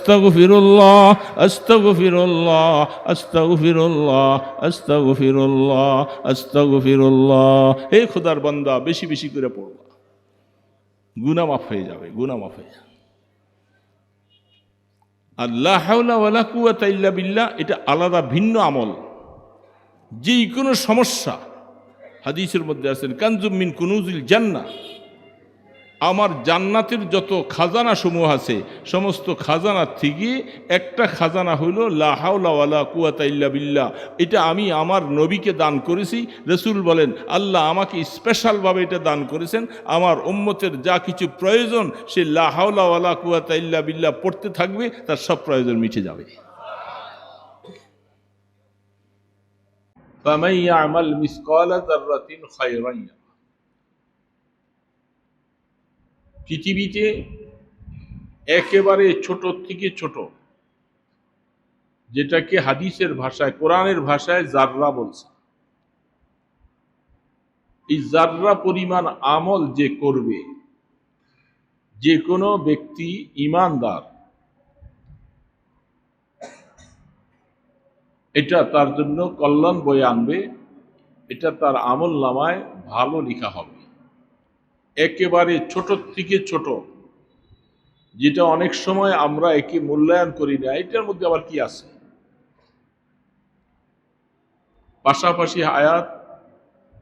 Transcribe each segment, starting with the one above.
আস্তাগফিরুল্লাহ, আস্তাগফিরুল্লাহ, আস্তাগফিরুল্লাহ, আস্তাগফিরুল্লাহ, আস্তাগফিরুল্লাহ। হে খোদার বান্দা, বেশি বেশি করে পড়বা, গুনাহ মাফ হয়ে যাবে, গুনাহ মাফ হয়ে যাবে। আর লা হাওলা ওয়ালা কুওয়াতা ইল্লা বিল্লাহ, এটা আলাদা ভিন্ন আমল। যেই কোনো সমস্যা, হাদিসের মধ্যে আছেন কানজুম মিন কুনুজিল জান্নাহ, আমার জান্নাতের যত খাজানা সমূহ আছে সমস্ত খাজানার থেকে একটা খাজানা হইল লা হাওলা ওয়ালা কুওয়াতা ইল্লা বিল্লাহ। এটা আমি আমার নবীকে দান করেছি। রাসূল বলেন আল্লাহ আমাকে স্পেশালভাবে এটা দান করেছেন, আমার উম্মতের যা কিছু প্রয়োজন সে লা হাওলা ওয়ালা কুওয়াতা ইল্লা বিল্লাহ পড়তে থাকবে, তার সব প্রয়োজন মিটে যাবে। ফামান ইয়ামাল মিসকালা যাররাতিন খায়রান ইয়ারা। পৃথিবীতে একেবারে ছোট থেকে ছোট, যেটাকে হাদিসের ভাষায়, কোরআনের ভাষায় জাররা বলছে, এই জাররা পরিমাণ আমল যে করবে, যে কোনো ব্যক্তি ঈমানদার, এটা তার জন্য কল্যাণ বয়ে আনবে, এটা তার আমল নামায় ভালো লেখা হবে। একেবারে ছোট থেকে ছোট, যেটা অনেক সময় আমরা একে মূল্যায়ন করি না, এটার মধ্যে আবার কি আছে। পাশাপাশি আয়াত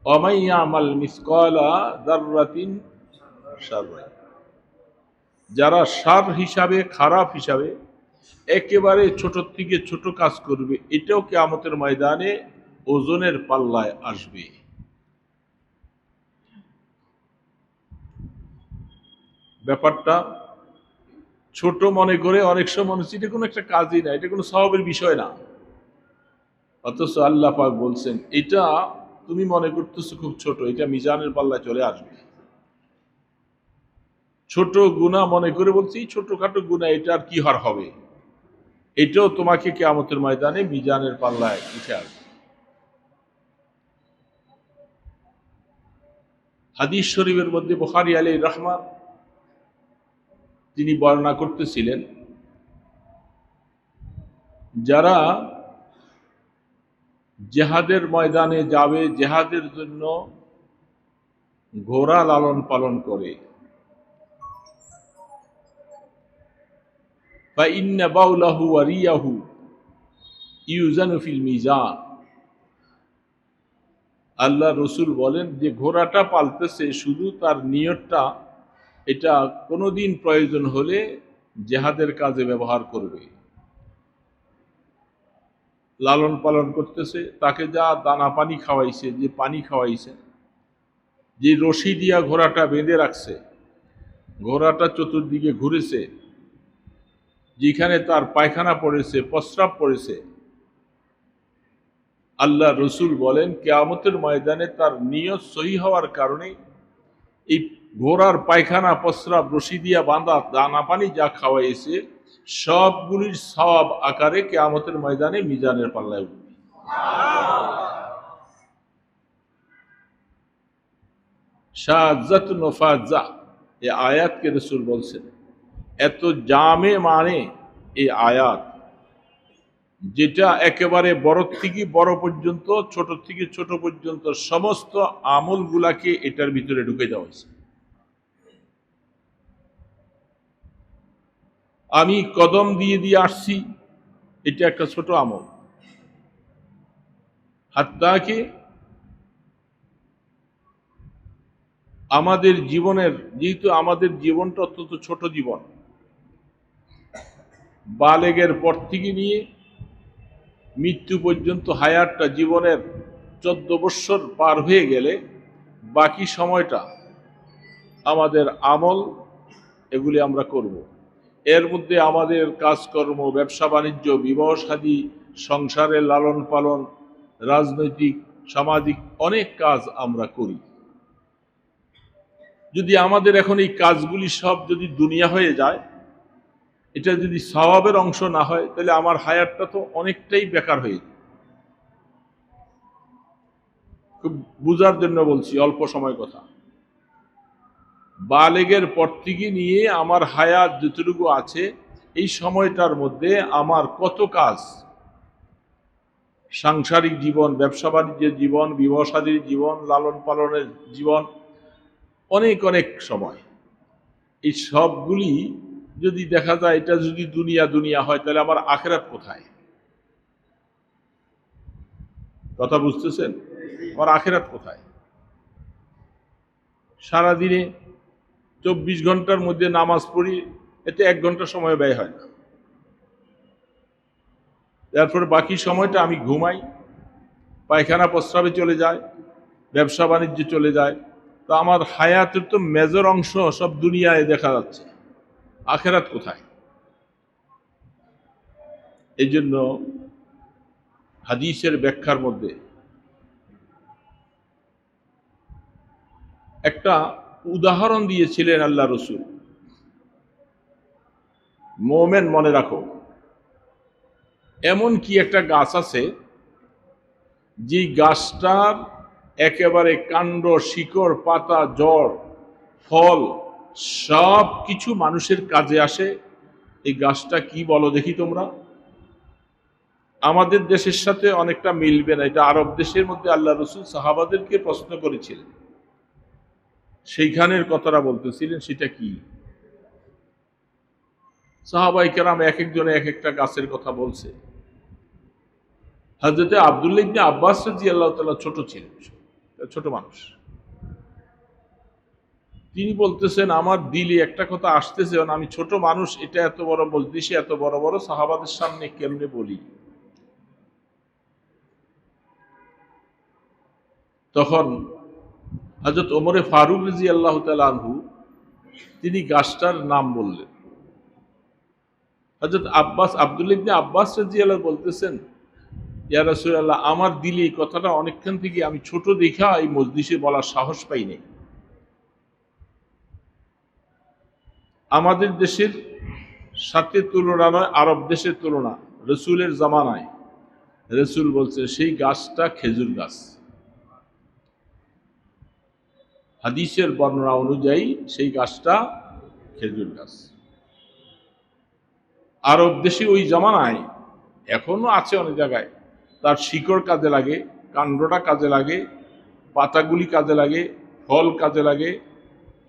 ওয়ামান ইয়ামাল মিসকালা যাররাতিন শাররান, যারা শার হিসাবে, খারাপ হিসাবে একেবারে ছোট থেকে ছোট কাজ করবে, এটাও কিয়ামতের ময়দানে ওজনের পাল্লায় আসবে। ব্যাপারটা ছোট মনে করে অনেক সময় মনে হচ্ছে এটা কোনো একটা কাজই না, এটা কোনো সওয়াবের বিষয় না, অথচ আল্লাহ পাক বলছেন এটা তুমি মনে করতেছো খুব ছোট, এটা মিজানের পাল্লায় চলে আসবে। ছোট গুনাহ মনে করে বলছি, ছোটখাটো গুনাহ এটা আর কি হার হবে, এটাও তোমাকে কিয়ামতের ময়দানে মিজানের পাল্লায় উঠে আসবে। হাদিস শরীফের মধ্যে বুখারী আলাইহির রাহমা তিনি বর্ণনা করতেছিলেন, যারা জেহাদের ময়দানে যাবে, জেহাদের জন্য ঘোড়া লালন পালন করে, বা ইন্না বাউলাহু ওয়া রিয়াহু ইউজানু ফিল মিজান, আল্লাহ রসুল বলেন যে ঘোড়াটা পালতেছে শুধু তার নিয়তটা, এটা কোনোদিন প্রয়োজন হলে জেহাদের কাজে ব্যবহার করবে। লালন পালন করতেছে, তাকে যা দানা পানি খাওয়াইছে, যে পানি খাওয়াইছে, যে রশি দিয়া ঘোড়াটা বেঁধে রাখছে, ঘোড়াটা চতুর্দিকে ঘুরেছে, যেখানে তার পায়খানা পড়েছে, প্রস্রাব পড়েছে, আল্লাহ রসুল বলেন কিয়ামতের ময়দানে তার নিয়ত সহি হওয়ার কারণে এই ঘোড়ার পায়খানা, প্রস্রাব, রশি দিয়া বাঁধা, দানা পানি যা খাওয়াইছে, সবগুলির সওয়াব আকারে কিয়ামতের ময়দানে মিজানের পাল্লায় উঠবে। শাযাতুন ওয়া ফাযা, এই আয়াতকে রাসূল বলছেন এত জামে মানে এই আয়াত, যেটা একেবারে বড় থেকে বড় পর্যন্ত, ছোট থেকে ছোট পর্যন্ত সমস্ত আমলগুলাকে এটার ভিতরে ঢুকে দেওয়া হয়েছে। আমি কদম দিয়ে দিয়ে আসছি, এটা একটা ছোট আমল। হাত্তাকে আমাদের জীবনের, যেহেতু আমাদের জীবনটা অত্যন্ত ছোট জীবন, বালেগের পর থেকে নিয়ে মৃত্যু পর্যন্ত হায়াতটা, জীবনের 14 বৎসর পার হয়ে গেলে বাকি সময়টা আমাদের আমল, এগুলি আমরা করব। এর মধ্যে আমাদের কাজকর্ম, ব্যবসা বাণিজ্য, বিবাহ শাদী, সংসারের লালন পালন, রাজনৈতিক, সামাজিক অনেক কাজ আমরা করি। যদি আমাদের এখন এই কাজগুলি সব যদি দুনিয়া হয়ে যায়, এটা যদি সওয়াবের অংশ না হয়, তাহলে আমার হায়াতটা তো অনেকটাই বেকার হয়ে যায়। খুব বুঝার জন্য বলছি, অল্প সময় কথা। বালেগের পর থেকে নিয়ে আমার হায়াত যতটুকু আছে, এই সময়টার মধ্যে আমার কত কাজ, সাংসারিক জীবন, ব্যবসা বাণিজ্যের জীবন, বিবাহ শাদীর জীবন, লালন পালনের জীবন, অনেক অনেক সময়। এই সবগুলি যদি দেখা যায় এটা যদি দুনিয়া দুনিয়া হয়, তাহলে আমার আখিরাত কোথায়? কথা বুঝতেছেন? আমার আখিরাত কোথায়? সারাদিনে 24 ঘন্টার মধ্যে নামাজ পড়ি, এতে 1 ঘন্টা সময় ব্যয় হয় না। তারপরে বাকি সময়টা আমি ঘুমাই, পায়খানা প্রস্রাবে চলে যায়, ব্যবসা বাণিজ্যে চলে যায়। তো আমার হায়াতের তো মেজর অংশ সব দুনিয়ায় দেখা যাচ্ছে, আখেরাত কোথায়? এই জন্য হাদিসের ব্যাখ্যার মধ্যে একটা উদাহরণ দিয়েছিলেন আল্লাহ রসুল। মোমেন মনে রাখো, এমন কি একটা গাছ আছে যে গাছটার একেবারে কাণ্ড, শিকড়, পাতা, জড়, ফল সব কিছু মানুষের কাজে আসে। এই গাছটা কি বলো দেখি তোমরা? আমাদের দেশের সাথে অনেকটা মিলবে না, এটা আরব দেশের মধ্যে আল্লাহ রসুল সাহাবাদেরকে প্রশ্ন করেছিলেন, সেইখানের কথাটা বলতেছিলেন। সেটা কি? সাহাবায়ে কেরাম এক একজনে এক একটা গাছের কথা বলছে। হযরতে আব্দুল্লাহ ইবনে আব্বাস রাদিয়াল্লাহু তাআলা ছোট ছিলেন, ছোট মানুষ। তিনি বলতেছেন, আমার দিলে একটা কথা আসতেছে, আমি ছোট মানুষ, এটা এত বড় বলতেছি, এত বড় বড় সাহাবাদের সামনে কেমনে বলি? তখন হযরত ওমরে ফারুক রাদিয়াল্লাহু তাআলা আনহু তিনি গাছটার নাম বললেন। হযরত আব্দুল্লাহ ইবনে আব্বাস রাদিয়াল্লাহু বলতেছেন, ইয়া রাসূলুল্লাহ, আমার দিলে এই কথাটা অনেকক্ষণ থেকে আমি ছোট দেখা এই মজলিসে বলার সাহস পাই নাই। আমাদের দেশের সাথে তুলনা নয়, আরব দেশের তুলনা। রসুলের জামানায় রসুল বলছে সেই গাছটা খেজুর গাছ। হাদিসের বর্ণনা অনুযায়ী সেই গাছটা খেজুর গাছ। আরব দেশে ওই জামানায় এখনো আছে অনেক জায়গায়, তার শিকড় কাজে লাগে, কাণ্ডটা কাজে লাগে, পাতাগুলি কাজে লাগে, ফল কাজে লাগে,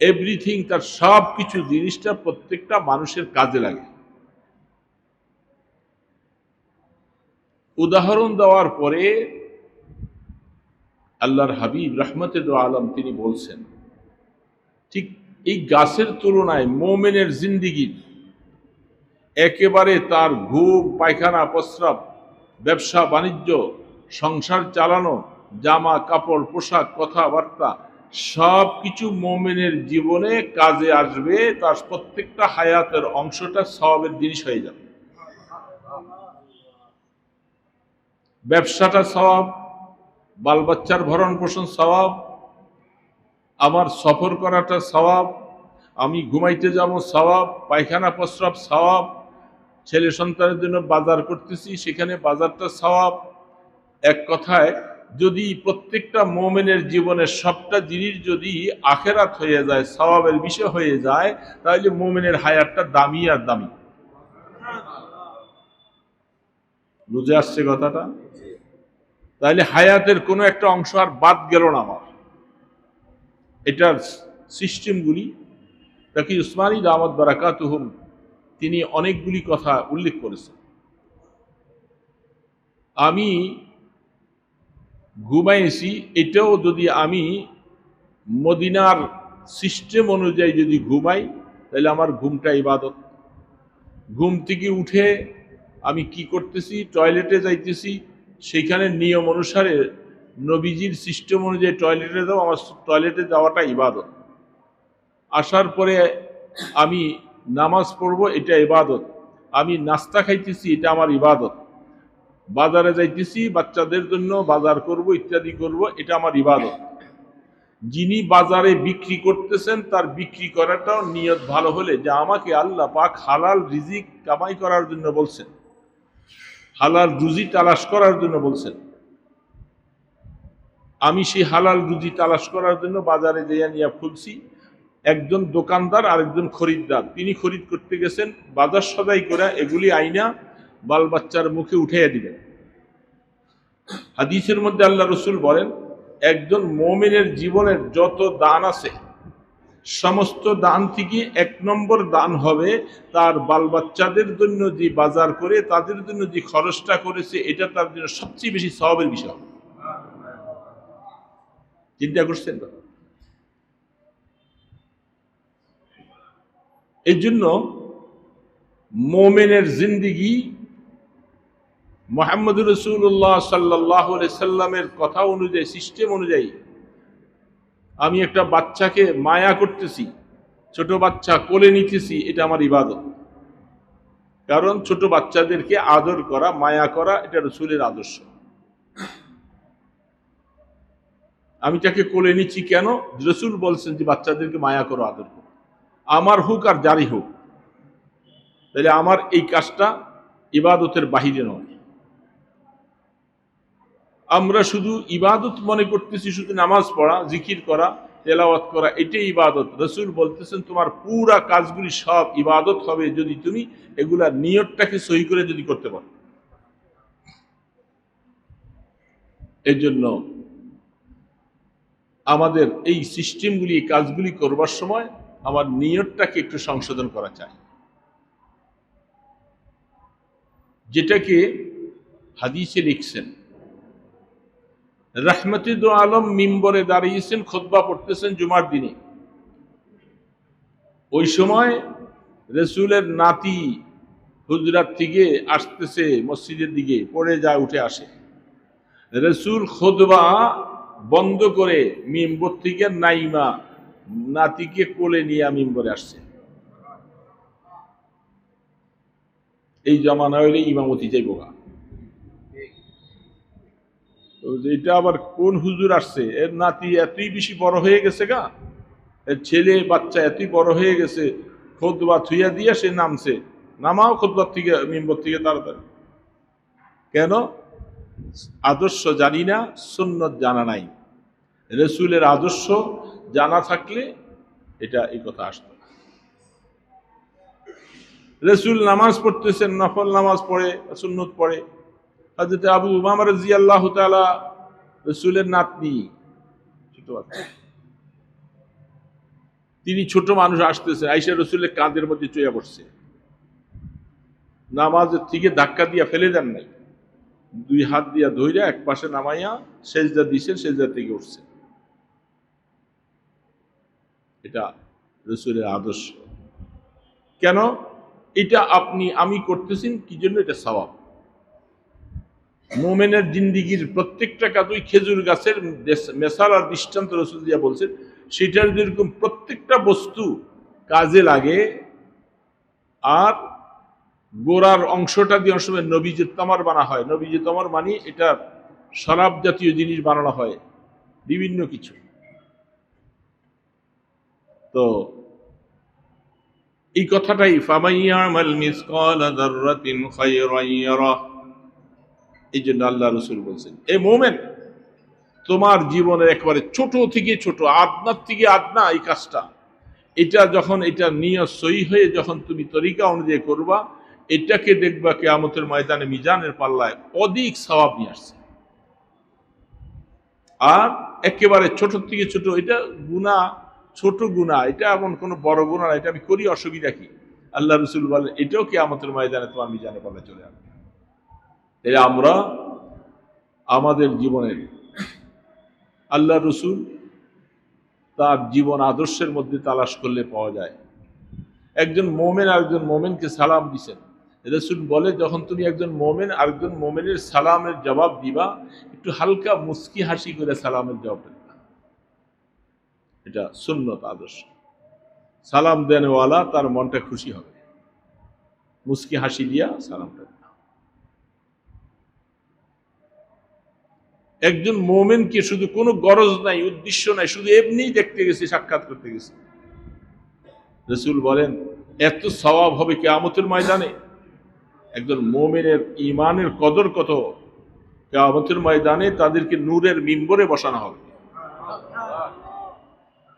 এভরিথিং, তার সব কিছু জিনিসটা প্রত্যেকটা মানুষের কাজে লাগে। উদাহরণ দেওয়ার পরে আল্লাহর হাবিব রাহমাতে দো আলম তিনি বলছেন, ঠিক এই গাছের তুলনায় মোমেনের জিন্দিগির একেবারে তার ঘুম, পায়খানা, প্রস্রাব, ব্যবসা বাণিজ্য, সংসার চালানো, জামা কাপড়, পোশাক, কথাবার্তা সব কিছু মোমেনের জীবনে কাজে আসবে। তার প্রত্যেকটা হায়াতের অংশটা সওয়াবের জিনিস হয়ে যাবে। ব্যবসাটা সওয়াব, বাল বাচ্চার ভরণ পোষণ সওয়াব, আমার সফর করাটা সওয়াব, আমি ঘুমাইতে যাব সওয়াব, পায়খানা প্রস্রাব সওয়াব, ছেলে সন্তানের জন্য বাজার করতেছি সেখানে বাজারটা সওয়াব। এক কথায় যদি প্রত্যেকটা মোমেনের জীবনে সবটা জিনিস যদি আখেরাত হয়ে যায়, সওয়াবের বিষয় হয়ে যায়, তাহলে মোমেনের হায়াতটা দামি আর দামি। বুঝে আসছে কথাটা? তাহলে হায়াতের কোনো একটা অংশ আর বাদ গেল না আমার। এটার সিস্টেমগুলি তাকি উসমানী দামাত বারাকাতুহুম তিনি অনেকগুলি কথা উল্লেখ করেছেন। আমি ঘুমাইছি, এটাও যদি আমি মদিনার সিস্টেম অনুযায়ী যদি ঘুমাই, তাহলে আমার ঘুমটা ইবাদত। ঘুম থেকে উঠে আমি কি করতেছি? টয়লেটে যাইতেছি, সেইখানে নিয়ম অনুসারে নবীজির সিস্টেম অনুযায়ী টয়লেটে যাও, আমার টয়লেটে যাওয়াটা ইবাদত। আসার পরে আমি নামাজ পড়বো, এটা ইবাদত। আমি নাস্তা খাইতেছি, এটা আমার ইবাদত। বাজারে যাইতেছি, বাচ্চাদের জন্য বাজার করব, ইত্যাদি করব, এটা আমার ইবাদত। যিনি বাজারে বিক্রি করতেছেন তার বিক্রি করাটাও নিয়ত ভালো হলে, যে আমাকে আল্লাহ পাক হালাল রিজিক কামাই করার জন্য বলছেন, হালাল রুজি তালাশ করার জন্য বলছেন, আমি সেই হালাল রুজি তালাশ করার জন্য বাজারে যাইয়া নিয়ে খুলছি। একজন দোকানদার আর একজন খরিদ্দার, তিনি খরিদ করতে গেছেন, বাজার সদাই করে এগুলি আইনা বাল বাচ্চার মুখে উঠাইয়া দিলেন। হাদিসের মধ্যে আল্লাহ রসুল বলেন, একজন মুমিনের জীবনের যত দান আছে সমস্ত দান থেকে 1 নম্বর দান হবে তার বাল বাচ্চাদের জন্য যে বাজার করে তাদের জন্য যে খরচটা করেছে, এটা তার জন্য সবচেয়ে বেশি সওয়াবের বিষয়। চিন্তা করছেন? এই জন্য মোমেনের জিন্দিগি মুহাম্মদ রাসূলুল্লাহ সাল্লাল্লাহু আলাইহি সাল্লামের কথা অনুযায়ী, সিস্টেম অনুযায়ী, আমি একটা বাচ্চাকে মায়া করতেছি, ছোট বাচ্চা কোলে নিতেছি, এটা আমার ইবাদত। কারণ ছোট বাচ্চাদেরকে আদর করা, মায়া করা, এটা রাসূলের আদর্শ। আমি তাকে কোলে নিচ্ছি কেন? রাসূল বলছেন যে বাচ্চাদেরকে মায়া করো, আদর করো, আমার হোক আর জারি হোক। তাহলে আমার এই কাজটা ইবাদতের বাহিরে নয়। আমরা শুধু ইবাদত মনে করতেছি শুধু নামাজ পড়া, জিকির করা, তেলাওয়াত করা, এটাই ইবাদত। রাসূল বলতেছেন তোমার পুরা কাজগুলি সব ইবাদত হবে যদি তুমি এগুলা নিয়তটাকে সহি করে যদি করতে পারো। এই জন্য আমাদের এই সিস্টেমগুলি, এই কাজগুলি করবার সময় আমার নিয়তটাকে একটু সংশোধন করা চাই, যেটাকে হাদিসে লিখছেন। রাহমাতে দু আলম মিম্বরে দাঁড়িয়েছেন, খুতবা পড়তেছেন জুমার দিনে। ওই সময় রাসূলের নাতি হুজরাত থেকে আসতেছে মসজিদের দিকে, পড়ে যায়, উঠে আসে। রাসূল খুতবা বন্ধ করে মিম্বর থেকে নাইমা নাতিকে কোলে নিয়ে মিম্বরে আসছে। এই জমানা হইলে ইমামতি যাইব গা। এটা আবার কোন হুজুর আসছে, এর নাতি এতই বেশি বড় হয়ে গেছে গা, এর ছেলে বাচ্চা এতই বড় হয়ে গেছে, খুতবা থুইয়া দিয়া সে নামছে। নামাও খুতবার থেকে, মিম্বর থেকে তাড়াতাড়ি। কেন? আদর্শ জানি না, সুন্নত জানা নাই। রাসূলের আদর্শ জানা থাকলে এটা এই কথা আসতো। রাসূল নামাজ পড়তেছেন, নফল নামাজ পড়ে, সুন্নত পড়ে। হযরত আবু উমামা রাদিয়াল্লাহু তাআলা, রাসূলের নাতনি, ছোট বাচ্চা, তিনি ছোট মানুষ আসতেছে, আয়েশা রাসূলের কাঁধের মধ্যে চইয়া পড়ছে। নামাজের থেকে ধাক্কা দিয়া ফেলে দেন নাই, 2 হাত দিয়া ধইরা এক পাশে নামাইয়া সেজদা দিছেন, সেজদা থেকে উঠছে। এটা রাসূলের আদর্শ। কেন? এটা আপনি আমি করতেছি কি জন্য? এটা সওয়াব। মুমিনের জিন্দিগির প্রত্যেকটা কাজ, ওই খেজুর গাছের মেসাল আর দৃষ্টান্ত রাসূল দিয়া বলছেন, সেটার যেরকম প্রত্যেকটা বস্তু কাজে লাগে, আর গোড়ার অংশটা দিয়ে অনেক সময় নবীজে তামার বানা হয়। নবীজে তামার মানে এটা শরাব জাতীয় জিনিস বানানো হয়, বিভিন্ন কিছু। তো এই কথাটাই ফামাইয়ামাল মিসকালা যাররাতিন খায়রান ইয়ারা, এই জন্য আল্লাহ রাসূল বলছেন, এ মুমিন, তোমার জীবনের একেবারে ছোট থেকে ছোট, আদনার থেকে আদনা এই কাজটা, এটা যখন এটা নিয়ত সহি হয়ে যখন তুমি তরিকা অনুযায়ী করবা, এটাকে দেখবা কিয়ামতের ময়দানে মিজানের পাল্লায় অধিক সওয়াব নিয়ে আসছে। আর একেবারে ছোট থেকে ছোট, এটা গুনাহ, ছোট গুনাহ, এটা এমন কোনো বড় গুনাহ না, এটা আমি করি, অসুবিধা কি? আল্লাহ রাসূল বলেন এটাও কিয়ামতের ময়দানে তোমার মিজানের পাল্লায় চলে আসবে। তাহলে আমরা আমাদের জীবনের আল্লাহ রাসূল তার জীবন আদর্শের মধ্যে তালাশ করলে পাওয়া যায়। একজন মুমিন আরেকজন মুমিনকে সালাম দিছেন, রাসূল বলে যখন তুমি একজন মুমিন আরেকজন মুমিনের সালামের জবাব দিবা, একটু হালকা মুস্কি হাসি করে সালামের জবাব দিবা। এটা সুন্নত, আদর্শ। সালাম দেনওয়ালা তার মনটা খুশি হবে, মুস্কি হাসি দিয়া সালামটা। একজন মুমিনকে শুধু কোনো গরজ নাই, উদ্দেশ্য নাই, শুধু এমনিই দেখতে গেছে, সাক্ষাৎ করতে গেছে, রাসূল বলেন এত সওয়াব হবে কিয়ামতের ময়দানে। একজন মুমিনের ঈমানের কদর কত, কিয়ামতের ময়দানে তাদেরকে নূরের মিম্বরে বসানো হবে।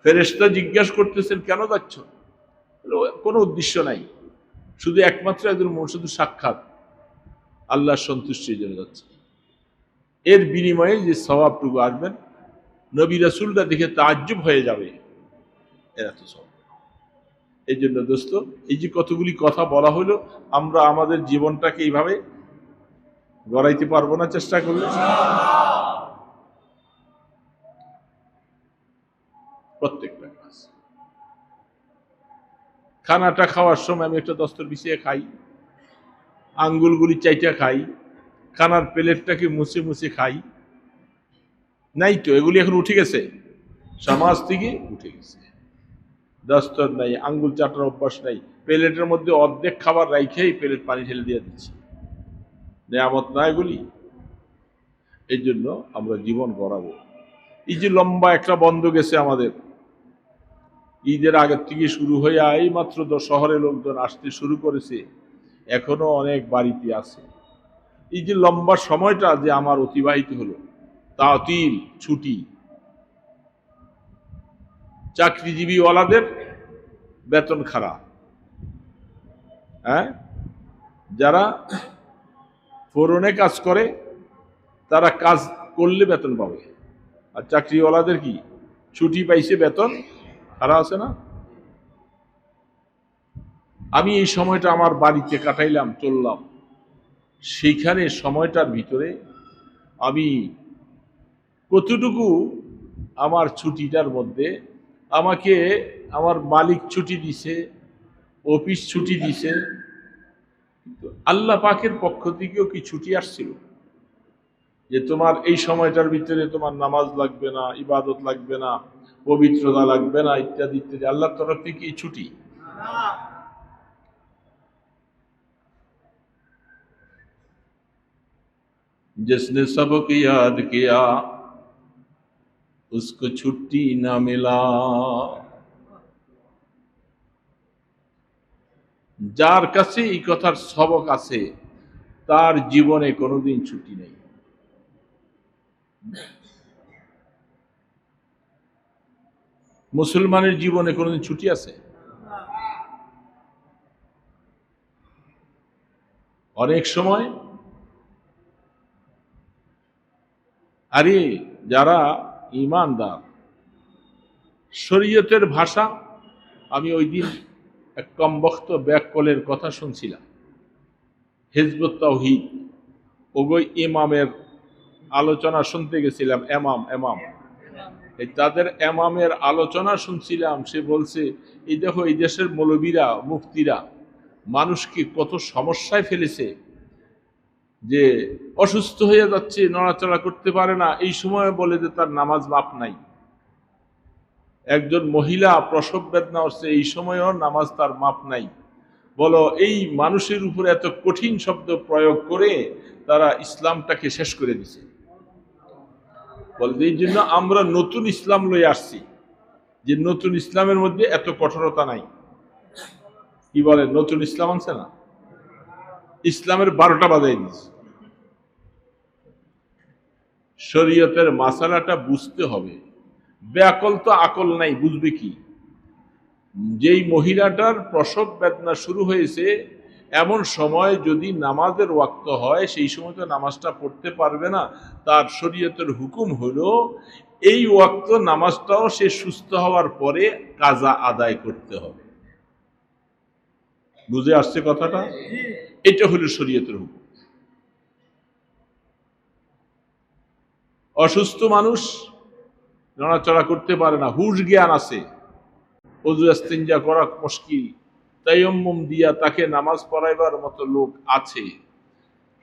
ফেরেশতা জিজ্ঞাসা করতেছেন কেন যাচ্ছ? কোনো উদ্দেশ্য নাই, শুধু একমাত্র একজন শুধু সাক্ষাৎ আল্লাহর সন্তুষ্টির জন্য যাচ্ছে। এর বিনিময়ে যে সওয়াবটুকু আসবেন, নবী রাসূলরা দেখে তাজ্জুব হয়ে যাবে, এরা তো সওয়াব। এই জন্য দোস্ত, এই যে কতগুলি কথা বলা হলো, আমরা আমাদের জীবনটাকে এইভাবে গড়াইতে পারবো না চেষ্টা করলে? প্রত্যেকটা কাজ, খানাটা খাওয়ার সময় আমি একটা দস্তর বিছিয়ে খাই, আঙ্গুলগুলি চাইটা খাই, খানার প্লেটটাকে মুছে মুছে খাই, নাই তো? এগুলি এখন উঠে গেছে, সমাজ থেকে উঠে গেছে। দস্তর নাই, আঙ্গুল চাটার অভ্যাস নাই, প্লেটের মধ্যে অর্ধেক খাবার রাইখেই প্লেট পানি ঢেলে দিয়ে দিচ্ছি। নেয়ামত না এগুলি? এই জন্য আমরা জীবন গড়াবো। এই যে লম্বা একটা বন্ধ গেছে আমাদের, ঈদের আগের থেকে শুরু হয়ে এই মাত্র শহরে লোকজন আসতে শুরু করেছে, এখনো অনেক বাড়িতে আছে। এই যে লম্বা সময়টা যে আমার অতিবাহিত হলো, তাতিল ছুটি, চাকরিজীবী ওয়ালাদের বেতন খারাপ, হ্যাঁ, যারা ফোরনে কাজ করে তারা কাজ করলে বেতন পাবে, আর চাকরিওয়ালাদের কি ছুটি পাইছে বেতন খারাপ আছে না? আমি এই সময়টা আমার বাড়িতে কাটাইলাম, চললাম, সেইখানে সময়টার ভিতরে আমি কতটুকু আমার ছুটিটার মধ্যে আমাকে আমার মালিক ছুটি দিছে, অফিস ছুটি দিছে, আল্লাহ পাকের পক্ষ থেকেও কি ছুটি আসছিল যে তোমার এই সময়টার ভিতরে তোমার নামাজ লাগবে না, ইবাদত লাগবে না, পবিত্রতা লাগবে না, ইত্যাদি ইত্যাদি, আল্লাহর তরফ থেকে কি ছুটি? जिसने सबक याद किया उसको छुट्टी ना मिला। যার কাছে এই কথার সবক আছে তার জীবনে কোনোদিন ছুটি নেই। মুসলমানের জীবনে কোনোদিন ছুটি আছে? অনেক সময় আরে যারা ঈমানদার, শরীয়তের ভাষা, আমি ওই দিন এক কমবক্ত ব্যাককলের কথা শুনছিলাম, হিজবুত তাওহীদ ওগো ইমামের আলোচনা শুনতে গেছিলাম, এমাম এই তাদের এমামের আলোচনা শুনছিলাম। সে বলছে এই দেখো এই দেশের মৌলবীরা, মুফতিরা মানুষকে কত সমস্যায় ফেলেছে, যে অসুস্থ হয়ে যাচ্ছে, নড়াচড়া করতে পারে না, এই সময় বলে যে তার নামাজ মাপ নাই। একজন মহিলা প্রসব বেদনা হচ্ছে, এই সময়ও নামাজ তার মাপ নাই। বলো এই মানুষের উপরে এত কঠিন শব্দ প্রয়োগ করে তারা ইসলামটাকে শেষ করে দিছে। বলতে এই জন্য আমরা নতুন ইসলাম লয়ে আসছি, যে নতুন ইসলামের মধ্যে এত কঠোরতা নাই। কি বলে, নতুন ইসলাম আনছে না, ইসলামের 12টা বাজাই দিচ্ছে। শরীয়তের মাসালাটা বুঝতে হবে। বেআকল তো আকল নাই, বুঝবে কি? যেই মহিলাটার প্রসব বেদনা শুরু হয়েছে এমন সময় যদি নামাজের ওয়াক্ত হয়, সেই সময় তো নামাজটা পড়তে পারবে না। তার শরীয়তের হুকুম হলো এই ওয়াক্ত নামাজটাও সে সুস্থ হওয়ার পরে কাজা আদায় করতে হবে। বুঝে আসছে কথাটা? এটা হলো শরীয়তের হুকুম। অসুস্থ মানুষ নড়াচড়া করতে পারে না, হুশ জ্ঞান আছে, ওযু ইস্তিনজা করা মুশকিল, তায়াম্মুম দিয়া তাকে নামাজ পড়াইবার মতো লোক আছে।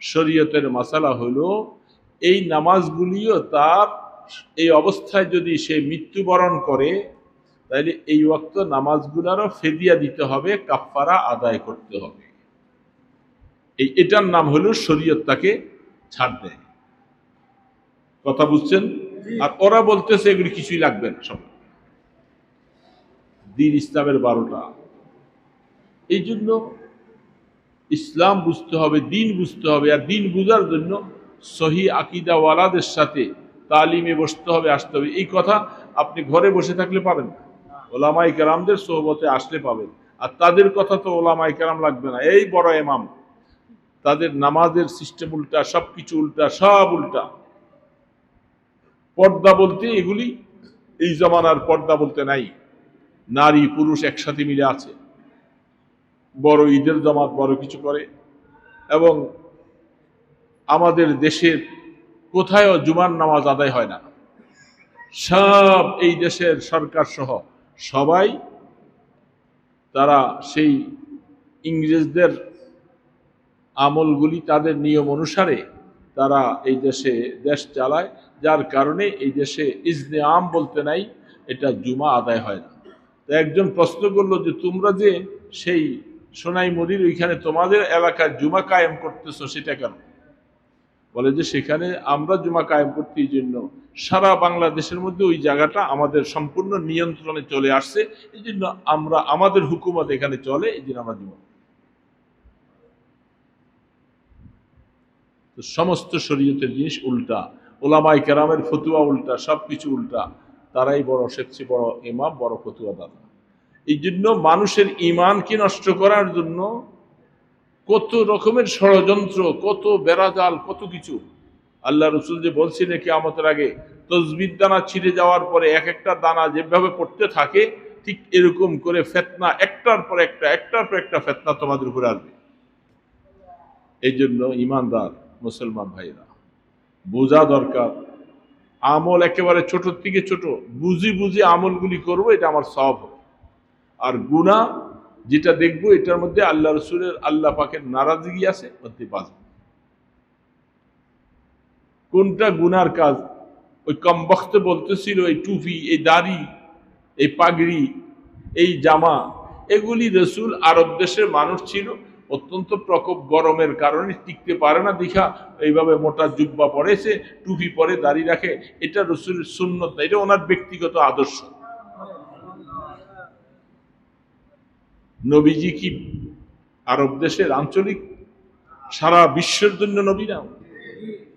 শরীয়তের মাসালা হলো এই নামাজগুলিও তার এই অবস্থায় যদি সে মৃত্যুবরণ করে তাহলে এই ওয়াক্ত নামাজগুলারও ফেদিয়া দিতে হবে, কাফফারা আদায় করতে হবে। এটার নাম হলো শরীয়ত তাকে ছাড় দেয়। কথা বুঝছেন? আর ওরা বলতেছে এগুলি কিছুই লাগবে না, সব দিন ইসলামের 12টা। এই জন্য ইসলাম বুঝতে হবে, দিন বুঝতে হবে, আর দিন বুঝার জন্য সহি আকীদাওয়ালাদের সাথে তালিমে বসতে হবে, আসতে হবে। এই কথা আপনি ঘরে বসে থাকলে পাবেন না। ওলামায়ে কেরামদের সোহবতে আসলে পাবেন। আর তাদের কথা তো ওলামায়ে কেরাম লাগবে না, এই বড় ইমাম, তাদের নামাজের সিস্টেম উল্টা, সবকিছু উল্টা, সব উল্টা। পর্দা বলতে এগুলি এই জমানার পর্দা বলতে নাই, নারী পুরুষ একসাথে মিলে আছে, বড় ঈদের জামাত বড় কিছু করে। এবং আমাদের দেশের কোথায়ও জুমার নামাজ আদায় হয় না। সব এই দেশের সরকার সহ সবাই তারা সেই ইংরেজদের আমলগুলি, তাদের নিয়ম অনুসারে তারা এই দেশে দেশ চালায়, যার কারণে এই দেশে ইজনে আম বলতে নাই, এটা জুমা আদায় হয় না। তো একজন প্রশ্ন করলো যে তোমরা যে সেই সোনাইমুড়ির ওইখানে তোমাদের এলাকায় জুমা কায়েম করতেছো, সেটা কেন? বলে যে সেখানে আমরা জুমা কায়েম করতে এই জন্য, সারা বাংলাদেশের মধ্যে ওই জায়গাটা আমাদের সম্পূর্ণ নিয়ন্ত্রণে চলে আসছে, এই জন্য আমরা, আমাদের হুকুমত এখানে চলে, এই জন্য আমরা জুমা। তো সমস্ত শরীয়তের জিনিস উল্টা, ওলামায়ে কেরামের ফতুয়া উল্টা, সবকিছু উল্টা। তারাই বড়, সবচেয়ে বড় ইমাম, বড় ফতুয়া দাতা। এই জন্য মানুষের ঈমানকে নষ্ট করার জন্য কত রকমের ষড়যন্ত্র, কত বেড়াজাল, কত কিছু। আল্লাহ রসুল যে বলছিলেন কিয়ামতের আগে তসবির দানা ছিঁড়ে যাওয়ার পরে এক একটা দানা যেভাবে পড়তে থাকে, ঠিক এরকম করে ফেতনা একটার পর একটা, একটার পর একটা ফেতনা তোমাদের উপরে আসবে। এই জন্য ঈমানদার মুসলমান ভাইরা বোঝা দরকার, আমল একেবারে ছোট থেকে ছোট বুঝি বুঝি আমলগুলি করবো, এটা আমার সওয়াব হবে। আর গুনাহ যেটা দেখবো এটার মধ্যে আল্লাহ রসুলের, আল্লাহ পাকের নারাজগি আছে, ওতে বাঁচবো। কোনটা গুনার কাজ? ওই কমবখ্ত বলতেছিল এই টুপি, এই দাড়ি, এই পাগড়ি, এই জামা, এগুলি রসুল আরব দেশের মানুষ ছিল, অত্যন্ত প্রকোপ গরমের কারণে টিকতে পারে না দেখা এইভাবে মোটা জুব্বা পরেছে, টুপি পরে, দাড়ি রাখে। এটা রসুলের সুন্নত না, এটা ওনার ব্যক্তিগত আদর্শ। নবীজি কি আরব দেশের আঞ্চলিক, সারা বিশ্বের জন্য নবী না?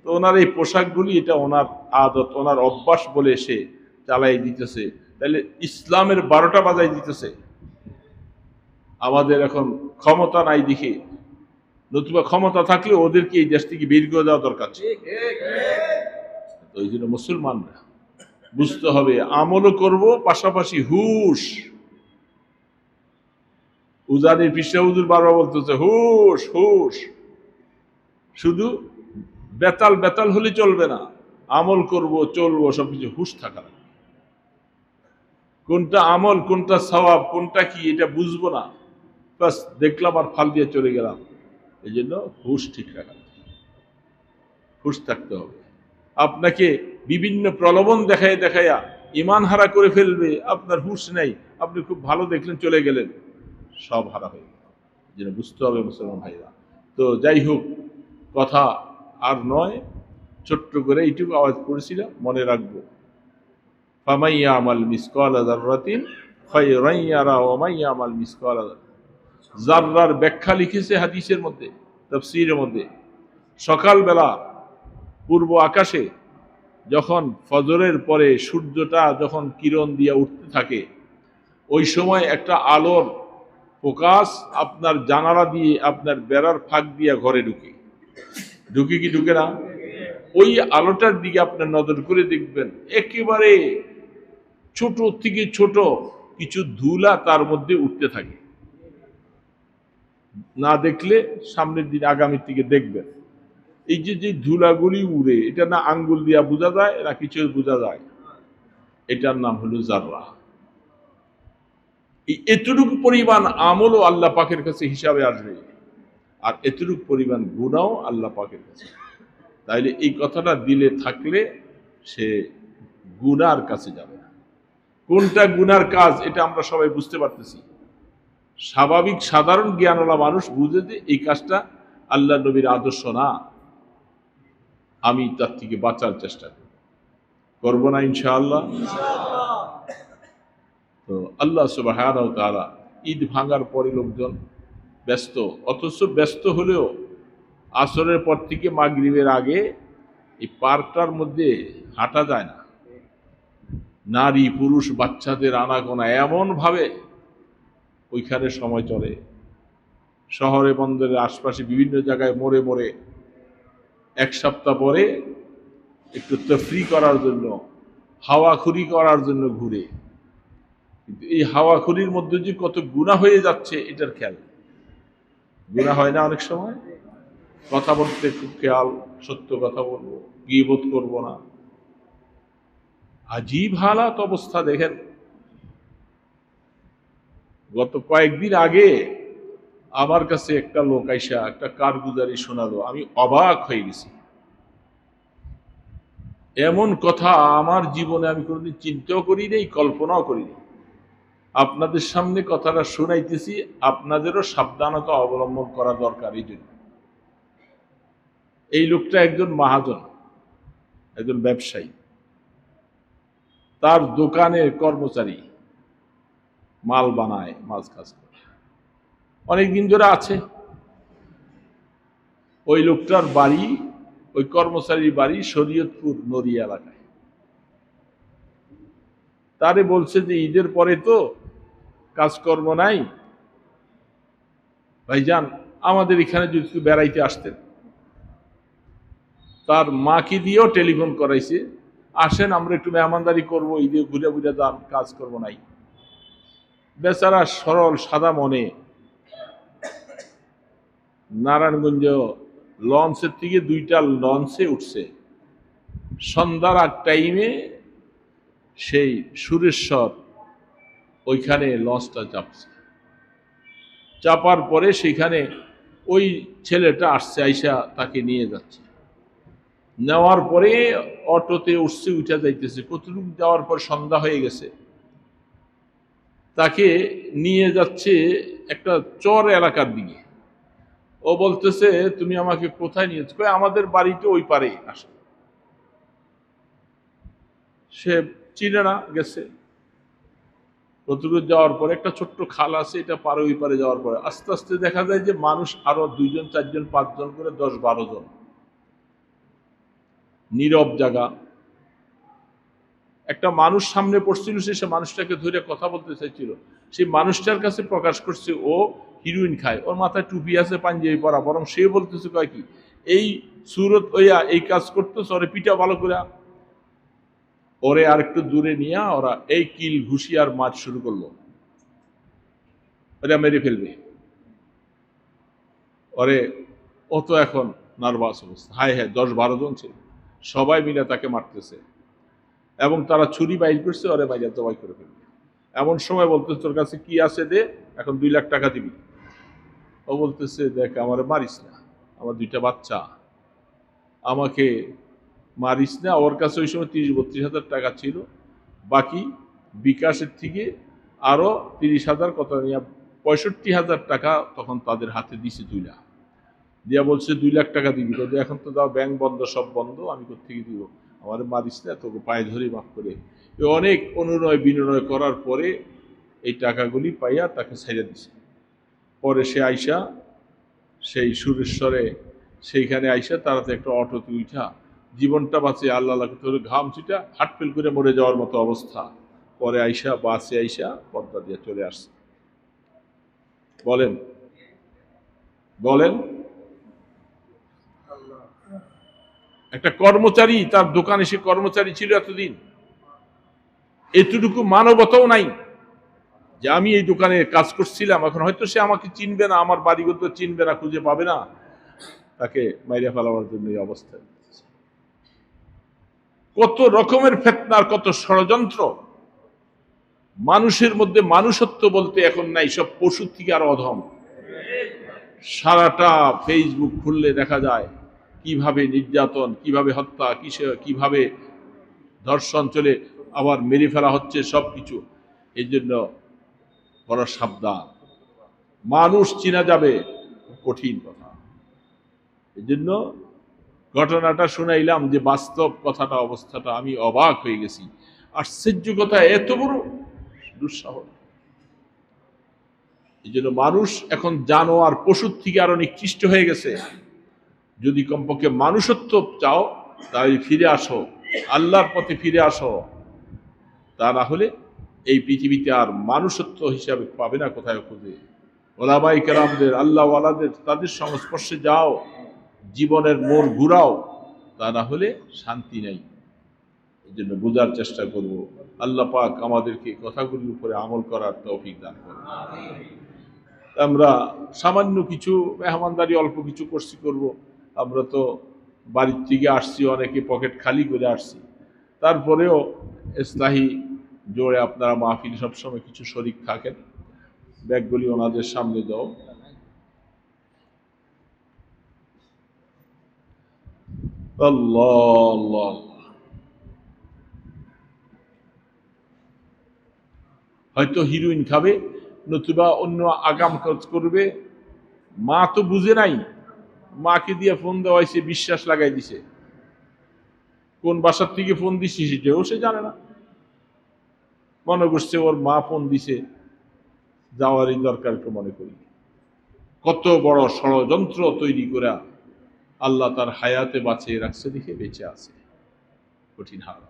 তো ওনার এই পোশাকগুলি, এটা ওনার আদত, ওনার অভ্যাস বলে সে চালাই দিতেছে। তাহলে ইসলামের 12টা বাজাই দিতেছে। আমাদের এখন ক্ষমতা নাই দেখে, নতুবা ক্ষমতা থাকলে ওদেরকে এই দেশ থেকে বের করে দেওয়া দরকার ছিল। তো এই জন্য মুসলমানরা বুঝতে হবে, আমলও করব, পাশাপাশি হুশ। উজানির পিসা হুজুর বারবার বলতেছে হুশ হুশ। শুধু বেতাল বেতাল হলে চলবে না, আমল করব, চলবো, সবকিছু হুশ থাকা লাগবে। কোনটা আমল, কোনটা সওয়াব, কোনটা কি, এটা বুঝবো না, বাস দেখলাম আর ফাল দিয়ে চলে গেলাম। এই জন্য হুশ ঠিক রাখা, হুশ থাকতে হবে। আপনাকে বিভিন্ন প্রলোভন দেখায় দেখাইয়া ইমান হারা করে ফেলবে, আপনার হুশ নেই, আপনি খুব ভালো দেখলেন চলে গেলেন, সব হারা হয়ে গেল। যেন বুঝতে হবে মুসলমান ভাইরা। তো যাই হোক, কথা আর নয়, ছোট্ট করে এইটুকু আওয়াজ করেছিলাম, মনে রাখবো। ফামান ইয়ামাল মিসকালা যাররাতিন খায়রান ইয়ারা ওয়া মান ইয়ামাল মিসকালা যাররার ব্যাখ্যা লিখেছে হাদিসের মধ্যে, তাফসীরের মধ্যে। সকালবেলা পূর্ব আকাশে যখন ফজরের পরে সূর্যটা যখন কিরণ দিয়ে উঠতে থাকে, ওই সময় একটা আলোর প্রকাশ আপনার জানালা দিয়ে, আপনার বেড়ার ফাঁক দিয়ে ঘরে ঢুকে, ঢুকে কি ঢুকে না? ওই আলোটার দিকে আপনার নজর করে দেখবেন, একেবারে ছোট থেকে ছোট কিছু ধুলা তার মধ্যে উঠতে থাকে। না দেখলে সামনের দিন, আগামীর দিকে দেখবেন, এই যে যে ধুলাগুলি উড়ে, এটা না আঙ্গুল দিয়া বোঝা যায়, না কিছু বোঝা যায়, এটার নাম হলো জাররা। এতটুকু পরিমাণ আমলও আল্লাহ পাকের কাছে হিসাবে আসবে, আর এতটুকু পরিমাণ গুনাহও আল্লাহ পাকের কাছে। তাইলে এই কথাটা দিলে থাকলে সে গুনার কাছে যাবে না। কোনটা গুনার কাজ এটা আমরা সবাই বুঝতে পারতেছি। স্বাভাবিক সাধারণ জ্ঞানওয়ালা মানুষ বুঝে যে এই কাজটা আল্লাহ নবীর আদর্শ না, আমি তার থেকে বাঁচার চেষ্টা করব না ইনশাআল্লাহ। তো আল্লাহ সুবহানাহু ওয়া তাআলা, ঈদ ভাঙার পরে লোকজন ব্যস্ত, অথচ ব্যস্ত হলেও আসরের পর থেকে মাগরিবের আগে এই পার্কটার মধ্যে হাঁটা যায় না, নারী পুরুষ বাচ্চাদের আনাগোনা এমন ভাবে ওইখানে সময় চলে। শহরে বন্দরের আশপাশে বিভিন্ন জায়গায় মোড়ে মোড়ে এক সপ্তাহ পরে একটু তফরি করার জন্য, হাওয়াখুরি করার জন্য ঘুরে। কিন্তু এই হাওয়াখুরির মধ্যে যে কত গুনাহ হয়ে যাচ্ছে এটার খেয়াল। গুনাহ হয় না অনেক সময়? কথা বলতে খুব খেয়াল, সত্য কথা বলবো, গীবত করব না। আজীব হালাত অবস্থা দেখেন। গত কয়েকদিন আগে আমার কাছে একটা লোক আইসা একটা কারগুজারি শোনালো, আমি অবাক হয়ে গেছি। এমন কথা আমার জীবনে আমি কোনোদিন চিন্তাও করি নাই, কল্পনাও করি নাই। আপনাদের সামনে কথাটা শোনাইতেছি, আপনাদেরও সাবধানতা অবলম্বন করা দরকার। এই জন্য এই লোকটা একজন মহাজন, একজন ব্যবসায়ী, তার দোকানের কর্মচারী মাল বানায়, মাছ কাজ করে, অনেকদিন ধরে আছে। ওই লোকটার বাড়ি, ওই কর্মচারীর বাড়ি শরীয়তপুর নড়িয়া এলাকায়। তারে বলছে যে ঈদের পরে তো কাজকর্ম নাই, ভাইজান আমাদের এখানে যদি একটু বেড়াইতে আসতেন। তার মাকে দিয়েও টেলিফোন করাইছে, আসেন আমরা একটু মেহমানদারি করবো, ঈদে ঘুরে ঘুরে যান, কাজ করবো নাই। বেচারা সরল সাদা মনে নারায়ণগঞ্জ লঞ্চের থেকে 2টা লঞ্চে উঠছে। সন্ধ্যার আগ টাইমে সেই সুরেশ্বর ওইখানে লঞ্চটা চাপছে। চাপার পরে সেখানে ওই ছেলেটা আসছে, আইসা তাকে নিয়ে যাচ্ছে। নেওয়ার পরে অটোতে উঠছে, উঠে যাইতেছে। কতটুকু যাওয়ার পর সন্ধ্যা হয়ে গেছে। তাকে নিয়ে যাচ্ছে একটা চর এলাকার দিকে। ও বলতেছে তুমি আমাকে কোথায় নিয়েছো? আমাদের বাড়িতে ওই পারে আসে। সে চিনে না, গেছে। কতটুকু যাওয়ার পরে একটা ছোট্ট খাল আছে, এটা পারে, ওই পারে যাওয়ার পরে আস্তে আস্তে দেখা যায় যে মানুষ আরো 2জন 4জন 5জন করে 10-12 জন। নীরব জায়গা। একটা মানুষ সামনে পড়ছিল, সে মানুষটাকে ধরে কথা বলতে চাইছিল। সেই মানুষটার কাছে প্রকাশ করছে ও হিরোইন খায়, ওর মাথায় টুপি আছে, পাঞ্জাবি পরা। বরং সে বলতেছে কয় কি এই সুরত ওইয়া এই কাজ করতেছে, ওরে পিটা ভালো করে। ওরে আর একটু দূরে নিয়ে ওরা এই কিল ঘুষি আর মাছ শুরু করলো। ওরা মেরে ফেলবে ওরে। ও তো এখন নার্ভাস অবস্থা। হায় হায়, 10-12 জন ছিল, সবাই মিলে তাকে মারতেছে এবং তারা ছুরি বাইর করছে, ওরে বাইরে জবাই করে ফেলবে। এমন সময় বলতেছে তোর কাছে কি আছে দে, এখন 2 লাখ টাকা দিবি। ও বলতেছে দেখ আমারে মারিস না, আমার 2টা বাচ্চা, আমাকে মারিস না। ওর কাছে ওই সময় 30-32 হাজার টাকা ছিল, বাকি বিকাশের থেকে আরো 30,000 কত নিয়ে 65,000 টাকা তখন তাদের হাতে দিছে। 2 লাখ দিয়া বলছে 2 লাখ টাকা দিবি। তো এখন তো যাও ব্যাংক বন্ধ, সব বন্ধ, আমি কোথেকে দিব? আমার মারিস না, তোকে পায়ে ধরে মাফ করে। অনেক অনুনয় বিনয় করার পরে এই টাকাগুলি পাইয়া তাকে ছেড়ে দিছে। পরে সে আইসা সেই সুরেশ্বরে, সেইখানে আইসা তারাতে একটা অটোতে উঠা জীবনটা বাঁচে, আল্লাহ তোর ঘাম ছিটা হাটফেল করে মরে যাওয়ার মতো অবস্থা। পরে আইসা বাসে আইসা পর্দা দিয়ে চলে আসছে। বলেন বলেন, একটা কর্মচারী, তার দোকানে সে কর্মচারী ছিল এতদিন, এতটুকু মানবতাও নাই যে আমি এই দোকানে কাজ করছিলাম, এখন হয়তো সে আমাকে চিনবে না, আমার বাড়িগত চিনবে না, খুঁজে পাবে না, তাকে মাইরে ফেলাবার জন্য এই অবস্থায়। কত রকমের ফিতনার, কত ষড়যন্ত্র। মানুষের মধ্যে মানুষত্ব বলতে এখন নাই, সব পশুর থেকে আরো অধম। সারাটা ফেসবুক খুললে দেখা যায় কিভাবে নির্যাতন, কিভাবে হত্যা, কিভাবে ধর্ষণ চলে, আবার মেরে ফেলা হচ্ছে, সবকিছু। এই জন্য বড় সাবধান। মানুষ চিনা যাবে, কঠিন কথা। এই জন্য ঘটনাটা শুনাইলাম যে বাস্তব কথাটা, অবস্থাটা আমি অবাক হয়ে গেছি। আশ্চর্য কথা, এত বড় দুঃসাহস। এই জন্য মানুষ এখন জানোয়ার, পশুর থেকে আরো নিকৃষ্ট হয়ে গেছে। যদি কমপক্ষে মানুষত্ব চাও তাহলে ফিরে আসো, আল্লাহর পথে ফিরে আসো, তা না হলে এই পৃথিবীতে আর মানুষত্ব হিসাবে পাবে না কোথায় খুঁজে। ওলামাই কেরামদের, আল্লাহ ওয়ালাদের, তাদের সংস্পর্শে যাও, জীবনের মোড় ঘুরাও, তা না হলে শান্তি নেই। এই জন্য বোঝার চেষ্টা করব। আল্লাহ পাক আমাদেরকে কথাগুলির উপরে আমল করার তৌফিক দান করুন। আমরা সামান্য কিছু মেহমানদারি অল্প কিছু করব। আমরা তো বাড়ির থেকে আসছি, অনেকে পকেট খালি করে আসছি, তারপরেও ইসলাহি জোরে আপনারা মাহফিল সবসময় কিছু শরীক থাকেন, ব্যাগগুলি ওনাদের সামনে দাও। আল্লাহ আল্লাহ, হয়তো হিরোইন খাবে, নতুবা অন্য আগাম কাজ করবে। মা তো বুঝে নাই, মাকে দিয়ে ফোন দেওয়া হয়েছে, বিশ্বাস লাগাই দিছে, কোন বাসার থেকে ফোন দিছি সেটাও সে জানে না, মনে করছে ওর মা ফোন দিছে, যাওয়ারই দরকার তো মনে করি। কত বড় ষড়যন্ত্র তৈরি করে আল্লাহ তার হায়াতে বাঁচিয়ে রাখছে, দেখে বেঁচে আছে। কঠিন হাল।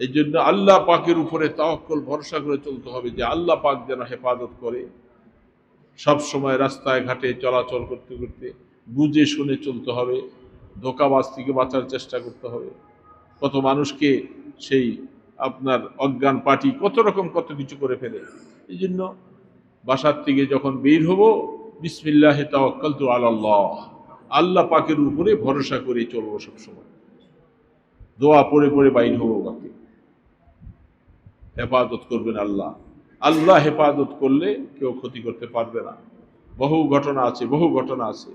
এই জন্য আল্লাহ পাকের উপরে তাওয়াক্কুল, ভরসা করে চলতে হবে যে আল্লাহ পাক যেন হেফাজত করে। সব সময় রাস্তায় ঘাটে চলাচল করতে করতে বুঝে শুনে চলতে হবে, ধোঁকাবাজ থেকে বাঁচার চেষ্টা করতে হবে। কত মানুষকে সেই আপনার অজ্ঞান পার্টি কত রকম কত কিছু করে ফেলে। এই জন্য বাসার থেকে যখন বের হব, বিসমিল্লাহি তাওয়াক্কালতু আলাল্লাহ, আল্লাহ পাকের উপরে ভরসা করে চলবো সবসময়। দোয়া পড়ে পড়ে বাইর হবো, বাকি হেফাজত করবেন আল্লাহ। আল্লাহ হেফাজত করলে কেউ ক্ষতি করতে পারবে না। বহু ঘটনা আছে।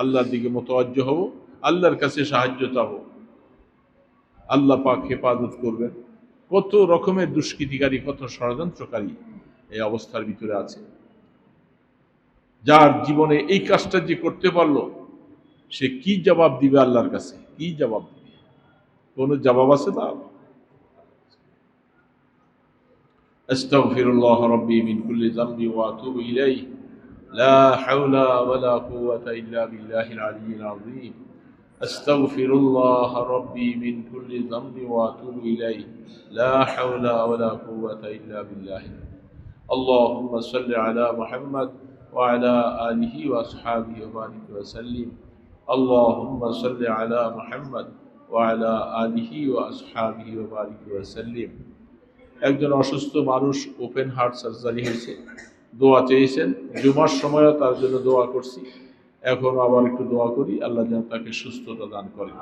আল্লাহর দিকে মুতাওয়াজ্জহ হব, আল্লাহর কাছে সাহায্য চাব, আল্লাহ পাক হেফাজত করবেন। কত রকমের দুষ্কৃতিকারী, কত ষড়যন্ত্রকারী এই অবস্থার ভিতরে আছে। যার জীবনে এই কাজটা যে করতে পারলো, সে কি জবাব দিবে আল্লাহর কাছে? কি জবাব দিবে? কোন জবাব আছে তার? আস্তাগফিরুল্লাহ রাব্বি মিন কুল্লি যামবি ওয়া আতুবু ইলাইহি লা হাওলা ওয়ালা কুওয়াতা ইল্লা বিল্লাহিল আলিয়্যিল আযীম। আস্তাগফিরুল্লাহ রাব্বি মিন কুল্লি যামবি ওয়া আতুবু ইলাইহি লা হাওলা ওয়ালা কুওয়াতা ইল্লা বিল্লাহ। আল্লাহুম্মা সাল্লি আলা মুহাম্মাদ ওয়া আলা আলিহি ওয়া আসহাবিহি ওয়া বারিক ওয়া সাল্লিম। আল্লাহুম্মা সাল্লি আলা মুহাম্মাদ ওয়া আলা আলিহি ওয়া আসহাবিহি ওয়া বারিক ওয়া সাল্লিম। একজন অসুস্থ মানুষ, ওপেন হার্ট সার্জারি হয়েছে, দোয়া চেয়েছেন। জুমার সময়ও তার জন্য দোয়া করছি, এখন আবার একটু দোয়া করি, আল্লাহ যেন তাকে সুস্থতা দান করেন।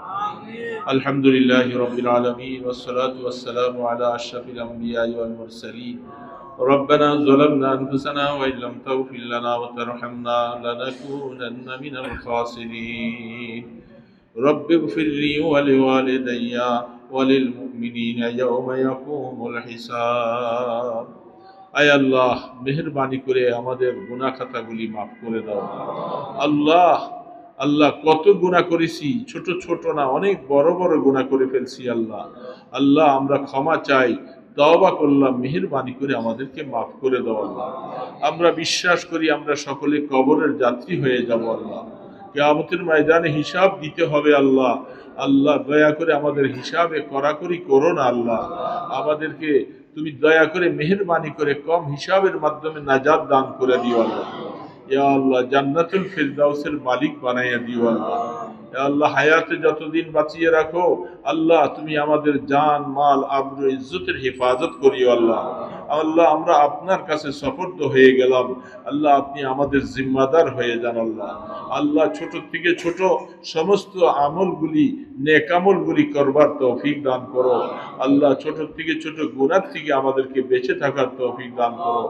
আলহামদুলিল্লাহি রাব্বিল আলামিন ওয়াস সালাতু ওয়াস সালামু আলা আশরাফিল আমবিয়া ওয়াল মুরসালিন। ربنا ظلمنا أنفسنا وإن لم تغفر لنا وترحمنا لنكونن من الخاسرين. رب اغفر لي ولوالدي وللمؤمنين يوم يقوم الحساب. আয় আল্লাহ, মেহেরবানি করে আমাদের গুনাহ খাতাগুলি মাফ করে দাও। আল্লাহ আল্লাহ, কত গুনাহ করেছি, ছোট ছোট না, অনেক বড় বড় গুনাহ করে ফেলছি। আল্লাহ আল্লাহ, আমরা ক্ষমা চাই, তওবা করলাম, মেহেরবানি করে আমাদেরকে মাফ করে দাও। আল্লাহ, আমরা বিশ্বাস করি আমরা সকলে কবরের যাত্রী হয়ে যাব। আল্লাহ, কিয়ামতের ময়দানে হিসাব দিতে হবে। আল্লাহ আল্লাহ, দয়া করে আমাদের হিসাবে কড়াকড়ি করো না। আল্লাহ, আমাদেরকে তুমি দয়া করে মেহেরবানি করে কম হিসাবের মাধ্যমে নাজাত দান করে দিও। আল্লাহ ইয়া আল্লাহ, জান্নাতুল ফিরদাউসের মালিক বানাইয়া দিও। আল্লাহ ইয়া আল্লাহ, হায়াতে যতদিন বাঁচিয়ে রাখো, আল্লাহ তুমি আমাদের জান মাল আবরু ইজ্জতের হেফাজত করিও। আল্লাহ আল্লাহ, আমরা আপনার কাছে সুপর্দ হয়ে গেলাম। আল্লাহ, আপনি আমাদের জিম্মাদার হয়ে যান। আল্লাহ আল্লাহ, ছোট থেকে ছোট সমস্ত আমলগুলি, নেক আমলগুলি করবার তৌফিক দান করো। আল্লাহ, ছোট থেকে ছোট গুনাহ থেকে আমাদেরকে বেঁচে থাকার তৌফিক দান করো।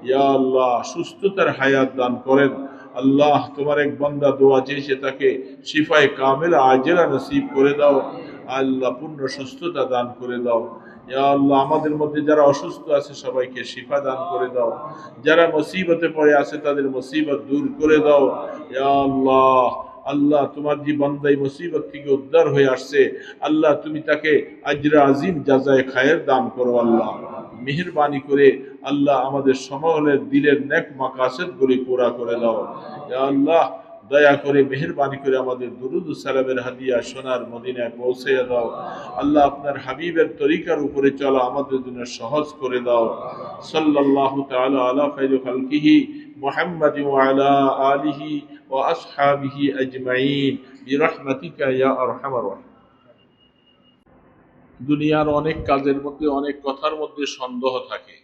ইয়া আল্লাহ, সুস্থতার হায়াত দান করেন। আল্লাহ, তোমার এক বান্দা দোয়া চেয়েছে, তাকে শিফায়ে কামিলা আজেলা নসিব করে দাও। আল্লাহ, পূর্ণ সুস্থতা দান করে দাও। ইয়া আল্লাহ, আমাদের মধ্যে যারা অসুস্থ আছে সবাইকে শিফা দান করে দাও। যারা মুসিবতে পড়ে আছে তাদের মুসিবত দূর করে দাও। ইয়া আল্লাহ আল্লাহ, তোমার যে বান্দা এই মুসিবত থেকে উদ্ধার হয়ে আসছে, আল্লাহ তুমি তাকে আজরা আজিম জাযায়ে খায়ের দান করো। আল্লাহ মেহেরবানি করে আল্লাহ আমাদের সমলের দিলের নেক মাকাসিদ গুলি পুরা করে দাও। ইয়া আল্লাহ, দয়া করে মেহেরবানি করে আমাদের দুরুদ ও সালামের হাদিয়া সোনার মদিনায় পৌঁছে দাও। আল্লাহ আপনার হাবিবের তরিকার উপরে চলা আমাদের জন্য সহজ করে দাও। সাল্লাল্লাহু তাআলা আলা খায়রি খালকিহি মুহাম্মাদি ওয়া আলা আলিহি ওয়া আসহাবিহি আজমাইন বিরহমাতিকা ইয়া আরহামার রাহিম। দুনিয়ার অনেক কাজের মধ্যে, অনেক কথার মধ্যে সন্দেহ থাকে,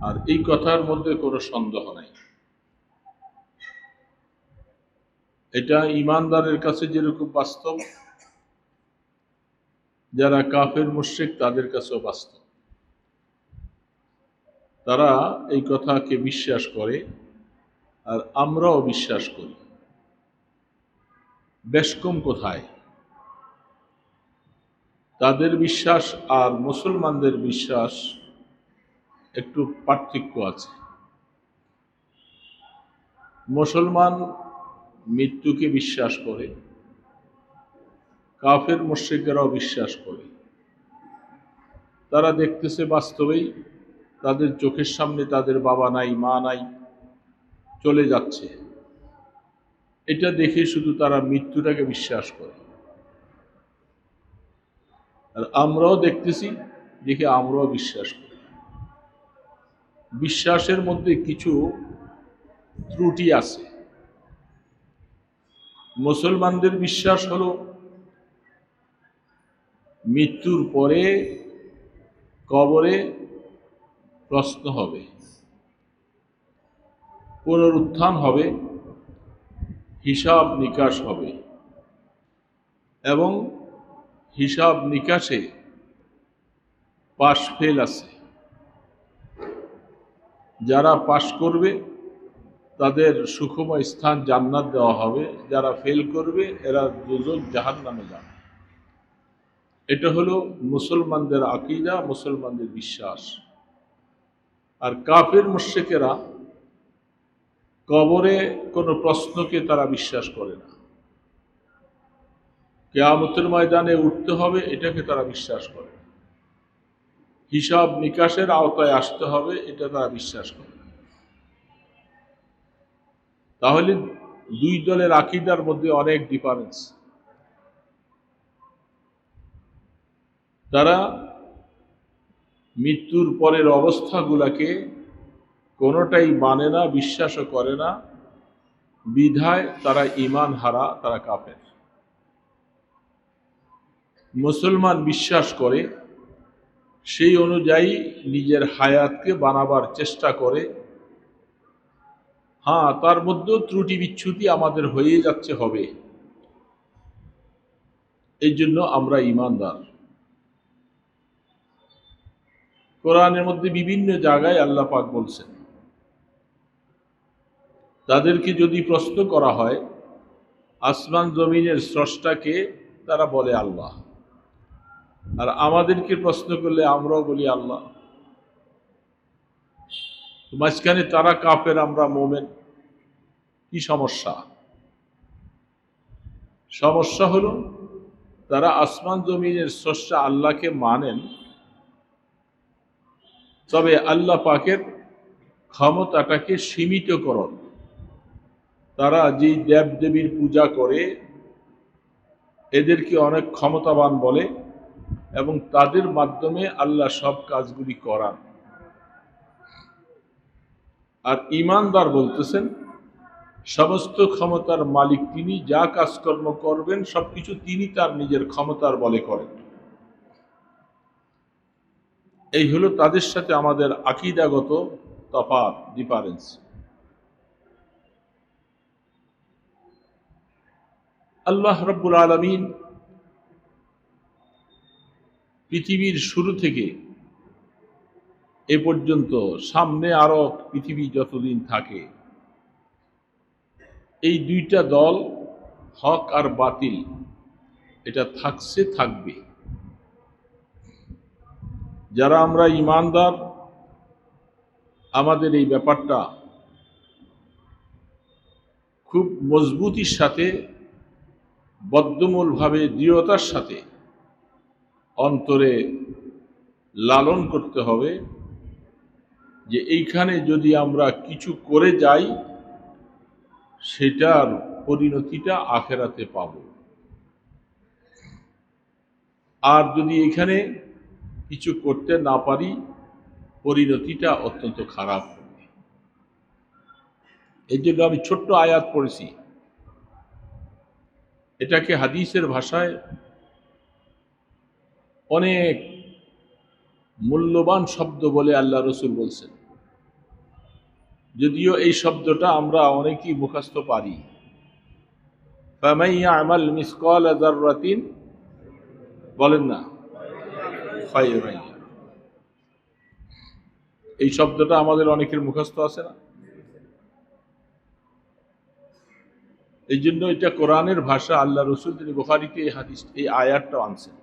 আর এই কথার মধ্যে কোনো সন্দেহ নাই। এটা ইমানদারের কাছে যেরকম বাস্তব, যারা কাফের মুশরিক তাদের কাছেও বাস্তব। তারা এই কথাকে বিশ্বাস করে, আর আমরাও বিশ্বাস করি। বেশ কম কোথায় তাদের বিশ্বাস আর মুসলমানদের বিশ্বাস একটু পার্থক্য আছে। মুসলমান মৃত্যুকে বিশ্বাস করে, কাফের মুশরিকেরাও বিশ্বাস করে। তারা দেখতেছে বাস্তবেই তাদের চোখের সামনে তাদের বাবা নাই, মা নাই, চলে যাচ্ছে। এটা দেখে শুধু তারা মৃত্যুটাকে বিশ্বাস করে। আর আমরাও দেখতেছি, দেখে আমরাও বিশ্বাস করি। বিশ্বাসের মধ্যে কিছু ত্রুটি আছে। মুসলমানদের বিশ্বাস হলো মৃত্যুর পরে কবরে প্রশ্ন হবে, পুনরুত্থান হবে, হিসাব নিকাশ হবে, এবং হিসাব নিকাশে পাশ ফেল আছে। যারা পাশ করবে তাদের সুখময় স্থান জান্নাত দেওয়া হবে, যারা ফেল করবে এরা দুজক জাহান্নামে যাবে। এটা হলো মুসলমানদের আকীদা, মুসলমানদের বিশ্বাস। আর কাফের মুশরিকেরা কবরে কোনো প্রশ্নকে তারা বিশ্বাস করে না। কিয়ামতের ময়দানে উঠতে হবে এটাকে তারা বিশ্বাস করে। হিসাব নিকাশের আওতায় আসতে হবে এটা তারা বিশ্বাস করে। তাহলে দুই দলের আকীদার মধ্যে অনেক ডিফারেন্স। তারা মৃত্যুর পরের অবস্থাগুলাকে কোনোটাই মানে না, বিশ্বাসও করে না, বিধায় তারা ঈমান হারা, তারা কাফের। মুসলমান বিশ্বাস করে, সেই অনুযায়ী নিজের হায়াতকে বানাবার চেষ্টা করে। হ্যাঁ, তার মধ্যেও ত্রুটি বিচ্যুতি আমাদের হয়ে যাচ্ছে, হবে। এই জন্য আমরা ঈমানদার। কোরআনের মধ্যে বিভিন্ন জায়গায় আল্লাহ পাক বলছেন, তাদেরকে যদি প্রশ্ন করা হয় আসমান জমিনের স্রষ্টাকে, তারা বলে আল্লাহ। আর আমাদেরকে প্রশ্ন করলে আমরাও বলি আল্লাহ। মাঝখানে তারা কাফের, আমরা মোমেন। কি সমস্যা? সমস্যা হলো তারা আসমান জমিনের স্রষ্টা আল্লাহকে মানেন, তবে আল্লাহ পাকের ক্ষমতাটাকে সীমিত করন। তারা যেই দেব দেবীর পূজা করে এদেরকে অনেক ক্ষমতাবান বলে, এবং তাদের মাধ্যমে আল্লাহ সব কাজগুলি করান। আর ঈমানদার বলতেছেন সমস্ত ক্ষমতার মালিক তিনি, যা কাজকর্ম করবেন সবকিছু তিনি তার নিজের ক্ষমতার বলে করেন। এই হলো তাদের সাথে আমাদের আকীদাগত তফাৎ, ডিফারেন্স। আল্লাহ রাব্বুল আলামিন পৃথিবীর শুরু থেকে এ পর্যন্ত, সামনে আরো পৃথিবী যতদিন থাকে, এই দুইটা দল, হক আর বাতিল, এটা থাকছে, থাকবে। যারা আমরা ঈমানদার, আমাদের এই ব্যাপারটা খুব মজবুতির সাথে, বদ্ধমূলভাবে, দৃঢ়তার সাথে অন্তরে লালন করতে হবে যে এইখানে যদি আমরা কিছু করে যাই, সেটার পরিণতিটা আখেরাতে পাব। আর যদি এখানে কিছু করতে না পারি, পরিণতিটা অত্যন্ত খারাপ হবে। এই জন্য আমি ছোট্ট আয়াত পড়েছি, এটাকে হাদিসের ভাষায় অনেক মূল্যবান শব্দ বলে আল্লাহ রসুল বলছেন। যদিও এই শব্দটা আমরা অনেকেই মুখস্থ পারি, ফামান ইয়ামাল মিসকাল যাররাতিন, বলেন না, খায়রান ইয়ারা। এই শব্দটা আমাদের অনেকের মুখস্থ আছে না? এই জন্য এটা কোরআনের ভাষা। আল্লাহ রসুল তিনি বুখারীতে এই হাদিস, এই আয়াতটা আনছেন।